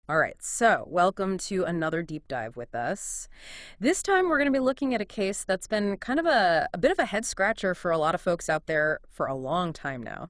All right, so welcome to another deep dive with us. This time we're going to be looking at a case that's been kind of a bit of a head scratcher for a lot of folks out there for a long time now.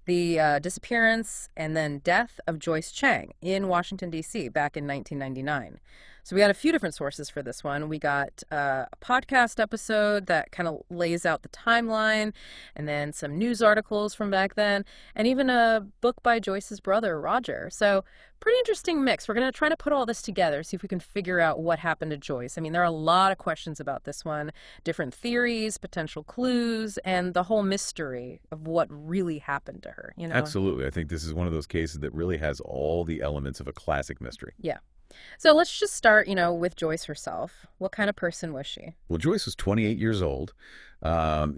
The disappearance and then death of Joyce Chang in Washington, D.C. back in 1999. So we got a few different sources for this one. We got a podcast episode that kind of lays out the timeline, and then some news articles from back then, and even a book by Joyce's brother, Roger. So pretty interesting mix. We're going to try to put all this together, see if we can figure out what happened to Joyce. I mean, there are a lot of questions about this one, different theories, potential clues, and the whole mystery of what really happened to her, you know? Absolutely. I think this is one of those cases that really has all the elements of a classic mystery. Yeah. So let's just start, with Joyce herself. What kind of person was she? Well, Joyce was 28 years old.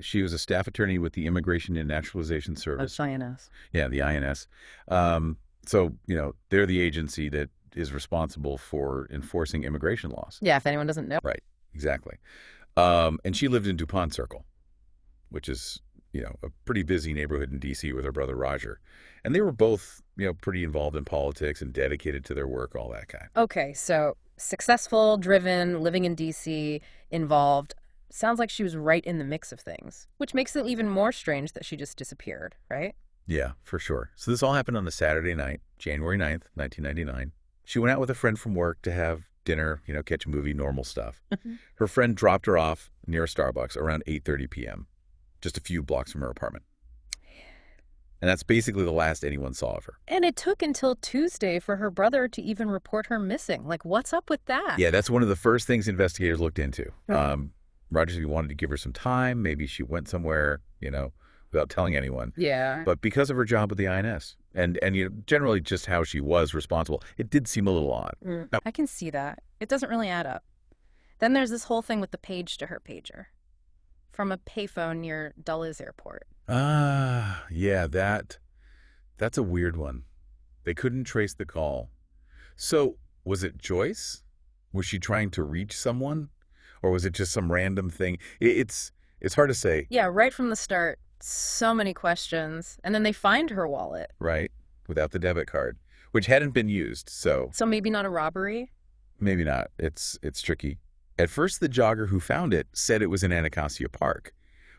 She was a staff attorney with the Immigration and Naturalization Service. INS. Yeah, the INS. They're the agency that is responsible for enforcing immigration laws. Yeah, if anyone doesn't know. Right, exactly. And she lived in DuPont Circle, which is, a pretty busy neighborhood in D.C. with her brother Roger. And they were both, pretty involved in politics and dedicated to their work, all that kind. Okay, so successful, driven, living in D.C., involved. Sounds like she was right in the mix of things, which makes it even more strange that she just disappeared, right? Yeah, for sure. So this all happened on a Saturday night, January 9th, 1999. She went out with a friend from work to have dinner, catch a movie, normal stuff. Her friend dropped her off near a Starbucks around 8:30 p.m., just a few blocks from her apartment. And that's basically the last anyone saw of her. And it took until Tuesday for her brother to even report her missing. Like, what's up with that? Yeah, that's one of the first things investigators looked into. Hmm. Roger said he wanted to give her some time. Maybe she went somewhere, without telling anyone. Yeah. But because of her job with the INS and generally just how she was responsible, it did seem a little odd. Now, I can see that. It doesn't really add up. Then there's this whole thing with the page to her pager from a payphone near Dulles Airport. yeah, that's a weird one. They couldn't trace the call. So was it Joyce? Was she trying to reach someone? Or was it just some random thing? It's hard to say. Yeah, right from the start. So many questions. And then they find her wallet. Right, without the debit card, which hadn't been used, so So maybe not a robbery? maybe not. It's tricky. At first, the jogger who found it said it was in Anacostia Park,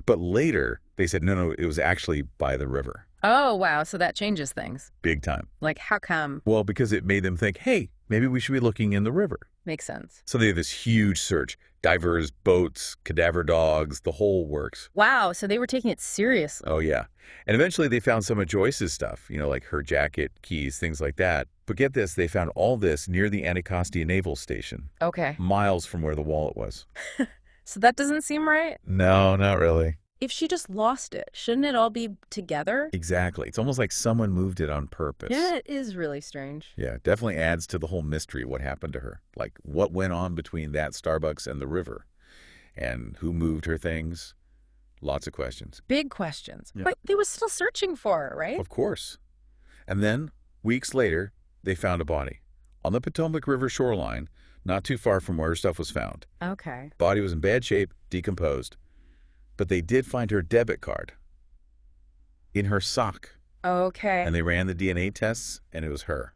but later they said no, it was actually by the river. Oh, wow. So that changes things. Big time. Like, how come? Well, because it made them think, hey, maybe we should be looking in the river. Makes sense. So they had this huge search. Divers, boats, cadaver dogs, the whole works. Wow. So they were taking it seriously. Oh, yeah. And eventually they found some of Joyce's stuff, like her jacket, keys, things like that. But get this, they found all this near the Anacostia Naval Station, Okay. miles from where the wallet was. So that doesn't seem right. No, not really. If she just lost it, shouldn't it all be together? Exactly. It's almost like someone moved it on purpose. Yeah, it is really strange. Yeah, definitely adds to the whole mystery what happened to her. Like, what went on between that Starbucks and the river? And who moved her things? Lots of questions. Big questions. Yeah. But they were still searching for her, right? Of course. And then, weeks later, they found a body on the Potomac River shoreline, not too far from where her stuff was found. Okay. Body was in bad shape, decomposed. But they did find her debit card in her sock. Okay. And they ran the DNA tests, and it was her.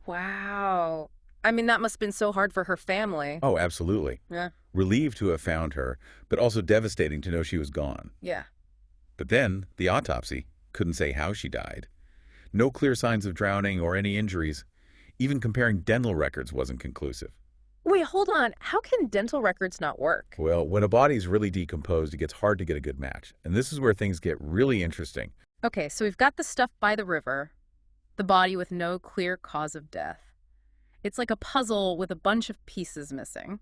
Wow. I mean, that must have been so hard for her family. Oh, absolutely. Yeah. Relieved to have found her, but also devastating to know she was gone. Yeah. But then, the autopsy couldn't say how she died. No clear signs of drowning or any injuries. Even comparing dental records wasn't conclusive. Wait, hold on. How can dental records not work? Well, when a body's really decomposed, it gets hard to get a good match. And this is where things get really interesting. Okay, so we've got the stuff by the river, the body with no clear cause of death. It's like a puzzle with a bunch of pieces missing.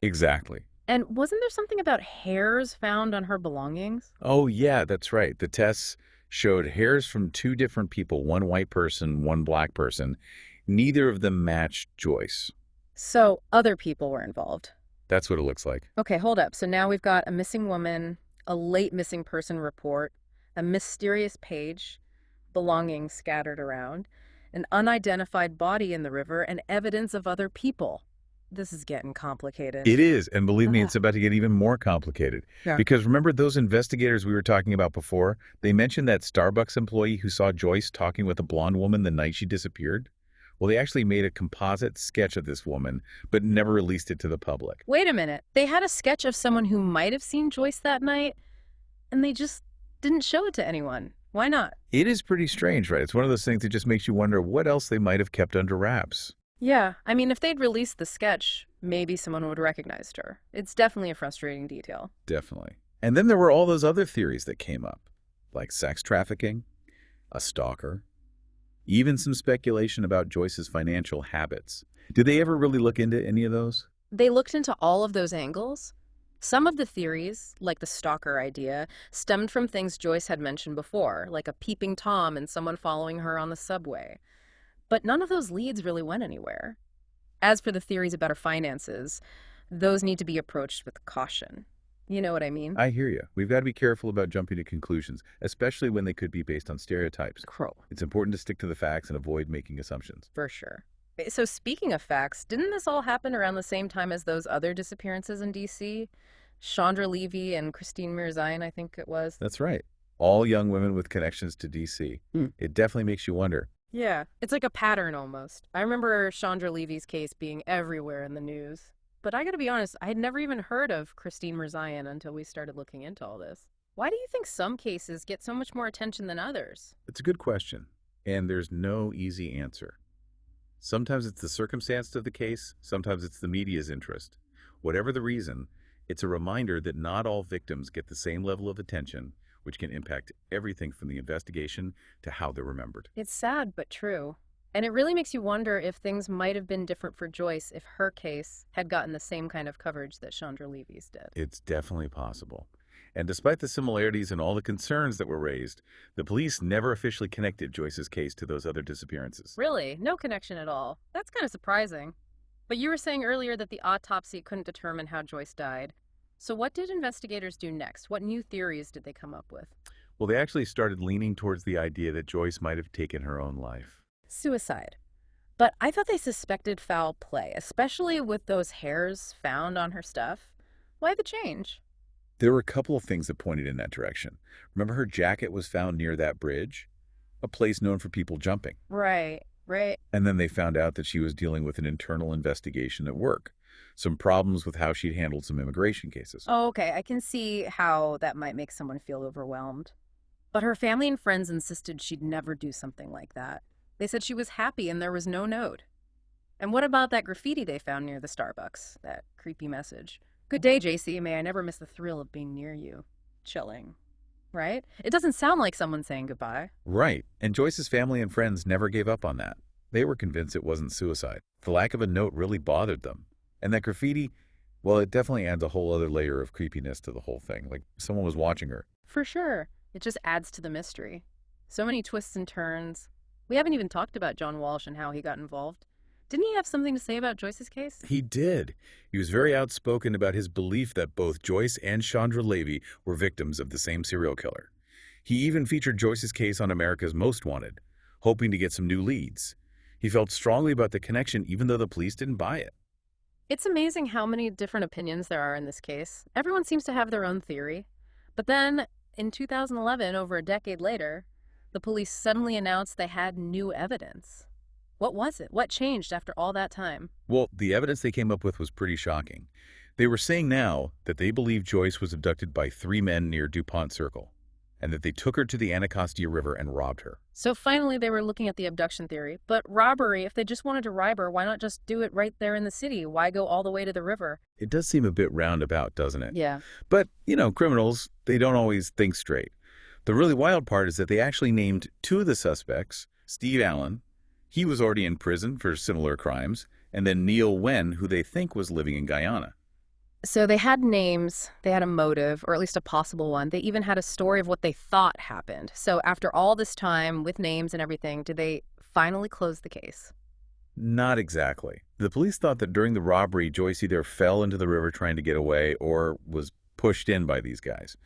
Exactly. And wasn't there something about hairs found on her belongings? Oh, yeah, that's right. The tests showed hairs from two different people, one white person, one black person. Neither of them matched Joyce. So other people were involved. That's what it looks like. Okay, hold up. So now we've got a missing woman, a late missing person report, a mysterious page, belongings scattered around, an unidentified body in the river, and evidence of other people. This is getting complicated. It is. And believe me, it's about to get even more complicated. Yeah. Because remember those investigators we were talking about before? They mentioned that Starbucks employee who saw Joyce talking with a blonde woman the night she disappeared? Well, they actually made a composite sketch of this woman, but never released it to the public. Wait a minute. They had a sketch of someone who might have seen Joyce that night, and they just didn't show it to anyone. Why not? It is pretty strange, right? It's one of those things that just makes you wonder what else they might have kept under wraps. Yeah, I mean, if they'd released the sketch, maybe someone would have recognized her. It's definitely a frustrating detail. Definitely. And then there were all those other theories that came up, like sex trafficking, a stalker, even some speculation about Joyce's financial habits. Did they ever really look into any of those? They looked into all of those angles. Some of the theories, like the stalker idea, stemmed from things Joyce had mentioned before, like a peeping Tom and someone following her on the subway. But none of those leads really went anywhere. As for the theories about her finances, those need to be approached with caution. You know what I mean? I hear you. We've got to be careful about jumping to conclusions, especially when they could be based on stereotypes. Crow. It's important to stick to the facts and avoid making assumptions. For sure. So speaking of facts, didn't this all happen around the same time as those other disappearances in D.C.? Chandra Levy and Christine Mirzayan, I think it was. That's right. All young women with connections to D.C. It definitely makes you wonder. Yeah, it's like a pattern almost. I remember Chandra Levy's case being everywhere in the news. But I gotta be honest, I had never even heard of Christine Mirzayan until we started looking into all this. Why do you think some cases get so much more attention than others? It's a good question, and there's no easy answer. Sometimes it's the circumstance of the case, sometimes it's the media's interest. Whatever the reason, it's a reminder that not all victims get the same level of attention, which can impact everything from the investigation to how they're remembered. It's sad, but true. And it really makes you wonder if things might have been different for Joyce if her case had gotten the same kind of coverage that Chandra Levy's did. It's definitely possible. And despite the similarities and all the concerns that were raised, the police never officially connected Joyce's case to those other disappearances. Really? No connection at all. That's kind of surprising. But you were saying earlier that the autopsy couldn't determine how Joyce died. So what did investigators do next? What new theories did they come up with? Well, they actually started leaning towards the idea that Joyce might have taken her own life. Suicide. But I thought they suspected foul play, especially with those hairs found on her stuff. Why the change? There were a couple of things that pointed in that direction. Remember her jacket was found near that bridge? A place known for people jumping. Right. And then they found out that she was dealing with an internal investigation at work. Some problems with how she'd handled some immigration cases. Oh, okay. I can see how that might make someone feel overwhelmed. But her family and friends insisted she'd never do something like that. They said she was happy and there was no note. And what about that graffiti they found near the Starbucks? That creepy message. Good day, JC. May I never miss the thrill of being near you. Chilling. Right? It doesn't sound like someone saying goodbye. Right. And Joyce's family and friends never gave up on that. They were convinced it wasn't suicide. The lack of a note really bothered them. And that graffiti, well, it definitely adds a whole other layer of creepiness to the whole thing. Like someone was watching her. For sure. It just adds to the mystery. So many twists and turns. We haven't even talked about John Walsh and how he got involved. Didn't he have something to say about Joyce's case? He did. He was very outspoken about his belief that both Joyce and Chandra Levy were victims of the same serial killer. He even featured Joyce's case on America's Most Wanted, hoping to get some new leads. He felt strongly about the connection even though the police didn't buy it. It's amazing how many different opinions there are in this case. Everyone seems to have their own theory. But then, in 2011, over a decade later, the police suddenly announced they had new evidence. What was it? What changed after all that time? Well, the evidence they came up with was pretty shocking. They were saying now that they believe Joyce was abducted by 3 men near DuPont Circle, and that they took her to the Anacostia River and robbed her. So finally they were looking at the abduction theory. But robbery, if they just wanted to rob her, why not just do it right there in the city? Why go all the way to the river? It does seem a bit roundabout, doesn't it? Yeah. But, criminals, they don't always think straight. The really wild part is that they actually named 2 of the suspects, Steve Allen. He was already in prison for similar crimes, and then Neil Wen, who they think was living in Guyana. So they had names, they had a motive, or at least a possible one. They even had a story of what they thought happened. So after all this time, with names and everything, did they finally close the case? Not exactly. The police thought that during the robbery, Joyce either fell into the river trying to get away or was pushed in by these guys.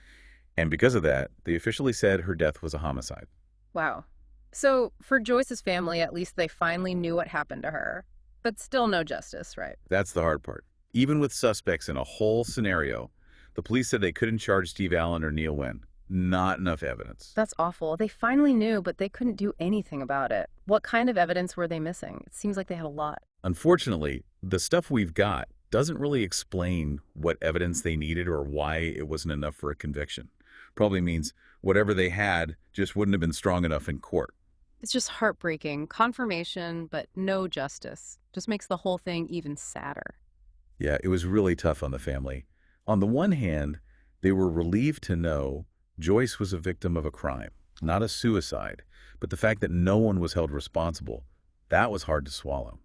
And because of that, they officially said her death was a homicide. Wow. So for Joyce's family, at least they finally knew what happened to her. But still no justice, right? That's the hard part. Even with suspects in a whole scenario, the police said they couldn't charge Steve Allen or Neil Wen. Not enough evidence. That's awful. They finally knew, but they couldn't do anything about it. What kind of evidence were they missing? It seems like they had a lot. Unfortunately, the stuff we've got doesn't really explain what evidence they needed or why it wasn't enough for a conviction. Probably means whatever they had just wouldn't have been strong enough in court. It's just heartbreaking. Confirmation, but no justice. Just makes the whole thing even sadder. Yeah, it was really tough on the family. On the one hand, they were relieved to know Joyce was a victim of a crime, not a suicide, but the fact that no one was held responsible, that was hard to swallow.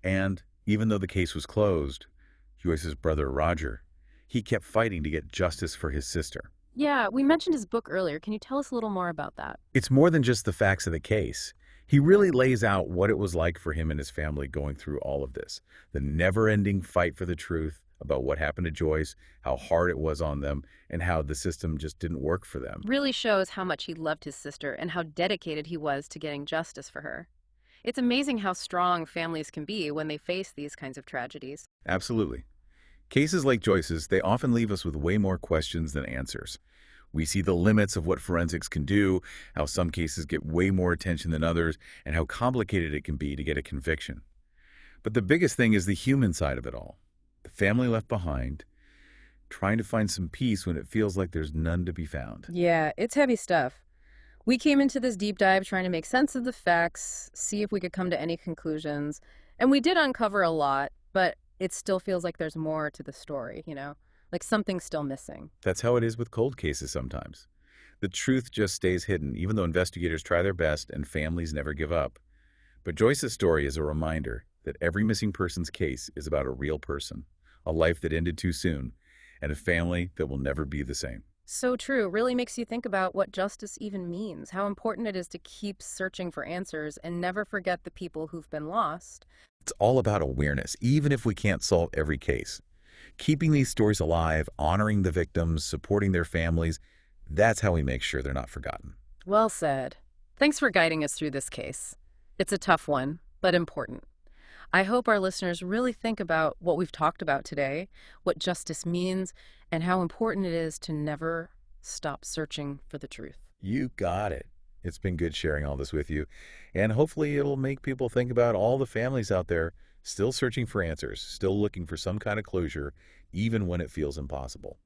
And even though the case was closed, Joyce's brother Roger, he kept fighting to get justice for his sister. Yeah, we mentioned his book earlier. Can you tell us a little more about that? It's more than just the facts of the case. He really lays out what it was like for him and his family going through all of this. The never-ending fight for the truth about what happened to Joyce, how hard it was on them, and how the system just didn't work for them. Really shows how much he loved his sister and how dedicated he was to getting justice for her. It's amazing how strong families can be when they face these kinds of tragedies. Absolutely. Cases like Joyce's, they often leave us with way more questions than answers. We see the limits of what forensics can do, how some cases get way more attention than others, and how complicated it can be to get a conviction. But the biggest thing is the human side of it all. The family left behind, trying to find some peace when it feels like there's none to be found. Yeah, it's heavy stuff. We came into this deep dive trying to make sense of the facts, see if we could come to any conclusions, and we did uncover a lot, but it still feels like there's more to the story, like something's still missing. That's how it is with cold cases sometimes. The truth just stays hidden, even though investigators try their best and families never give up. But Joyce's story is a reminder that every missing person's case is about a real person, a life that ended too soon, and a family that will never be the same. So true. Really makes you think about what justice even means, how important it is to keep searching for answers and never forget the people who've been lost. It's all about awareness, even if we can't solve every case. Keeping these stories alive, honoring the victims, supporting their families, that's how we make sure they're not forgotten. Well said. Thanks for guiding us through this case. It's a tough one, but important. I hope our listeners really think about what we've talked about today, what justice means, and how important it is to never stop searching for the truth. You got it. It's been good sharing all this with you, and hopefully it'll make people think about all the families out there still searching for answers, still looking for some kind of closure, even when it feels impossible.